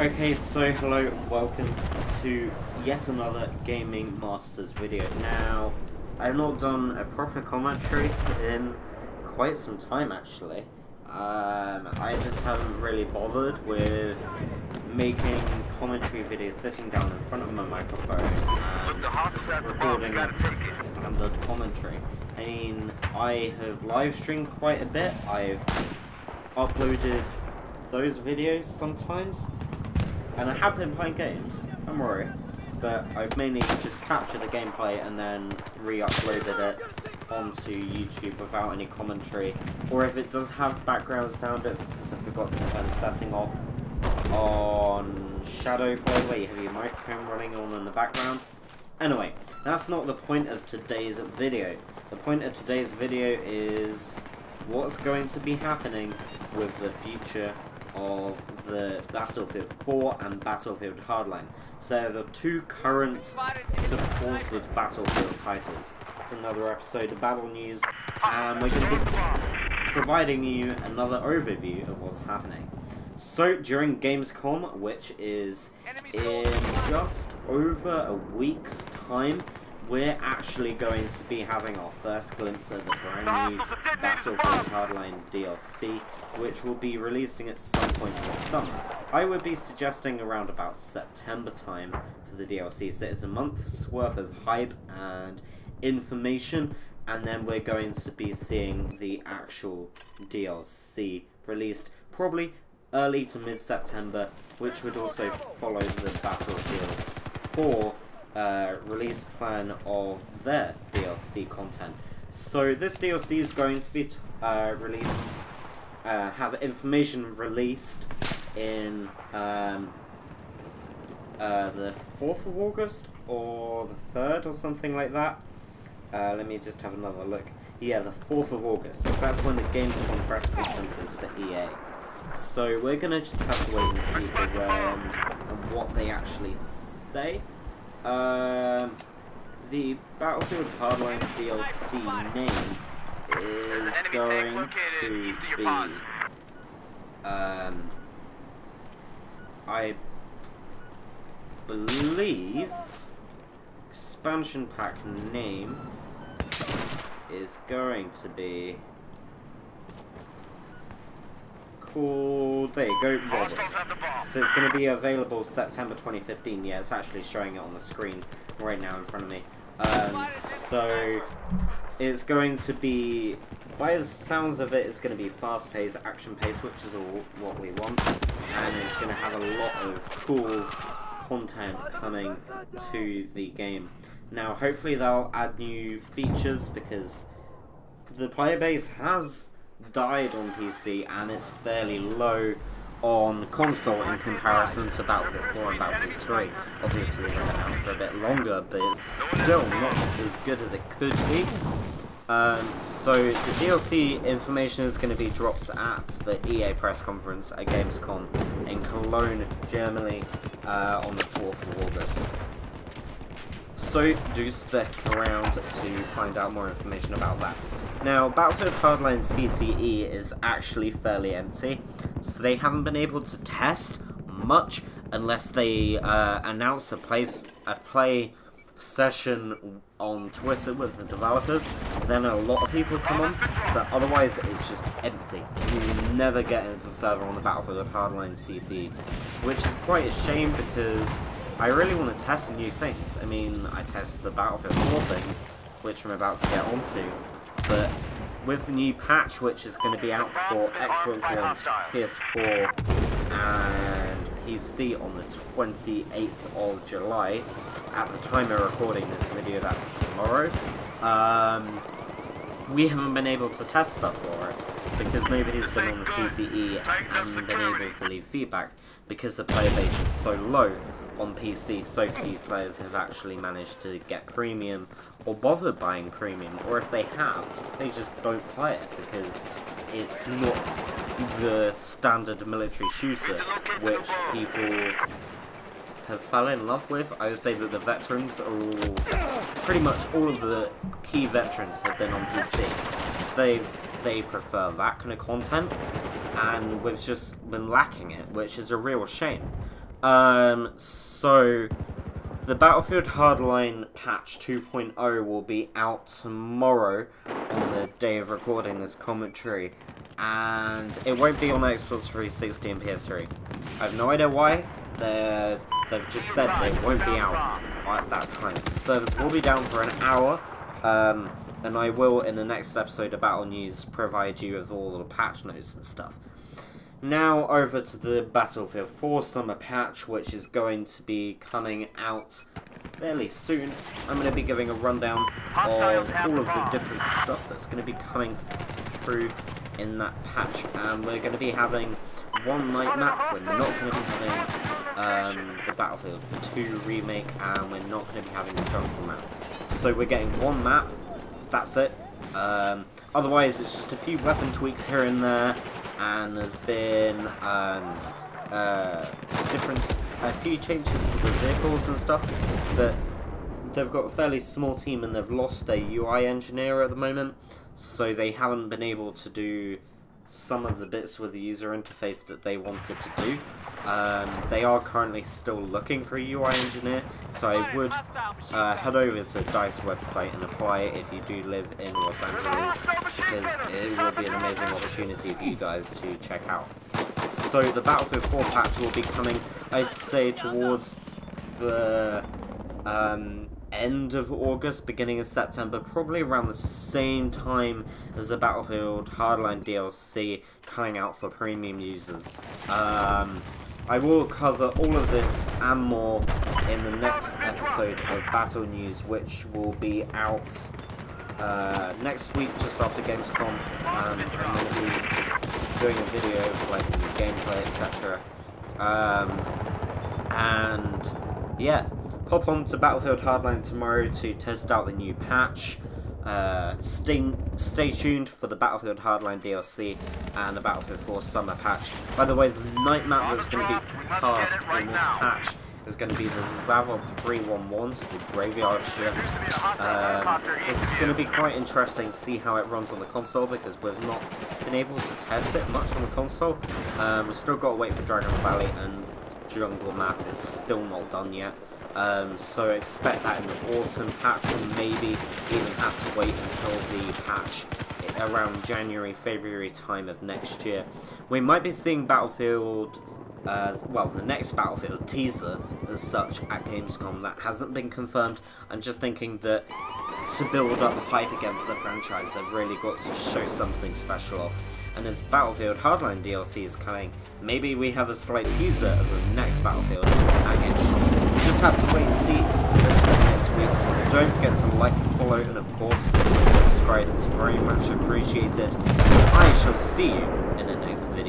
Okay, so hello and welcome to yet another Gaming Masters video. Now, I've not done a proper commentary in quite some time actually. I just haven't really bothered with making commentary videos sitting down in front of my microphone and recording a standard commentary. I mean, I have live streamed quite a bit. I've uploaded those videos sometimes. And I have been playing games, don't worry, but I've mainly just captured the gameplay and then re-uploaded it onto YouTube without any commentary. Or if it does have background sound, it's because I forgot to turn the setting off on shadow play, where you have your microphone running on in the background. Anyway, that's not the point of today's video. The point of today's video is what's going to be happening with the future of the Battlefield 4 and Battlefield Hardline. So the two current supported Battlefield titles. It's another episode of Battlenews, and we're going to be providing you another overview of what's happening. So during Gamescom, which is in just over a week's time, we're actually going to be having our first glimpse of the brand new Battlefield Hardline DLC, which will be releasing at some point this summer. I would be suggesting around about September time for the DLC, so it's a month's worth of hype and information, and then we're going to be seeing the actual DLC released probably early to mid-September, which would also follow the Battlefield 4 release plan of their DLC content. So this DLC is going to be released, have information released in the 4th of August or the 3rd or something like that. Let me just have another look. Yeah, the 4th of August, because that's when the Gamescom press conference is for EA. So we're gonna just have to wait and see for when and what they actually say. The Battlefield Hardline DLC name is going to be, I believe, expansion pack name is going to be called, there you go, Robert. So it's going to be available September 2015. Yeah, it's actually showing it on the screen right now in front of me. So it's going to be, by the sounds of it, it's going to be fast-paced, action-paced, which is all what we want, and it's going to have a lot of cool content coming to the game. Now, hopefully they'll add new features, because the player base has died on PC and it's fairly low on console in comparison to Battlefield 4 and Battlefield 3. Obviously they've been out for a bit longer, but it's still not as good as it could be. So the DLC information is going to be dropped at the EA press conference at Gamescom in Cologne, Germany on the 4th of August. So do stick around to find out more information about that. Now, Battlefield Hardline CTE is actually fairly empty, so they haven't been able to test much unless they announce a play session on Twitter with the developers. Then a lot of people come on, but otherwise it's just empty. You will never get into the server on the Battlefield Hardline CTE, which is quite a shame because I really want to test new things. I mean, I tested the Battlefield 4 things, which I'm about to get onto, but with the new patch, which is going to be out for Xbox One, PS4, and PC on the 28th of July, at the time of recording this video, that's tomorrow, we haven't been able to test stuff for it, because nobody's been on the CCE and been able to leave feedback, because the player base is so low on PC. So few players have actually managed to get premium or bother buying premium, or if they have, they just don't play it because it's not the standard military shooter which people have fell in love with. I would say that the veterans are all, pretty much all of the key veterans have been on PC, so they prefer that kind of content, and we've just been lacking it, which is a real shame. So the Battlefield Hardline patch 2.0 will be out tomorrow on the day of recording this commentary, and it won't be on Xbox 360 and PS3. I have no idea why. They've just said they won't be out at that time. So the servers will be down for an hour, and I will, in the next episode of Battlenews, provide you with all the patch notes and stuff. Now over to the Battlefield 4 summer patch, which is going to be coming out fairly soon. I'm going to be giving a rundown of all of the different stuff that's going to be coming through in that patch, and we're going to be having one night map. We're not going to be having the Battlefield 2 remake, and we're not going to be having the jungle map. So we're getting one map, that's it. Otherwise it's just a few weapon tweaks here and there, and there's been a few changes to the vehicles and stuff, but they've got a fairly small team and they've lost their UI engineer at the moment, so they haven't been able to do some of the bits with the user interface that they wanted to do. They are currently still looking for a UI engineer, so I would head over to DICE website and apply if you do live in Los Angeles, because it will be an amazing opportunity for you guys to check out. So the Battlefield 4 patch will be coming, I'd say, towards the end of August, beginning of September, probably around the same time as the Battlefield Hardline DLC coming out for premium users. I will cover all of this and more in the next episode of Battlenews, which will be out next week, just after Gamescom. I'm going to be doing a video of like gameplay, etc. And yeah, pop on to Battlefield Hardline tomorrow to test out the new patch. Stay tuned for the Battlefield Hardline DLC and the Battlefield 4 summer patch. By the way, the night map that's going to be passed in this patch is going to be the Zavod 311, so the graveyard shift. It's going to be quite interesting to see how it runs on the console, because we've not been able to test it much on the console. We've still got to wait for Dragon Valley and Jungle map. It's still not done yet. So expect that in the autumn patch, or maybe even have to wait until the patch around January, February time of next year. We might be seeing Battlefield, well, the next Battlefield teaser as such at Gamescom. That hasn't been confirmed. I'm just thinking that to build up hype again for the franchise, they've really got to show something special off. And as Battlefield Hardline DLC is coming, maybe we have a slight teaser of the next Battlefield at Gamescom. Just have to wait and see this next week. Don't forget to like, follow, and of course subscribe. It's very much appreciated. I shall see you in the next video.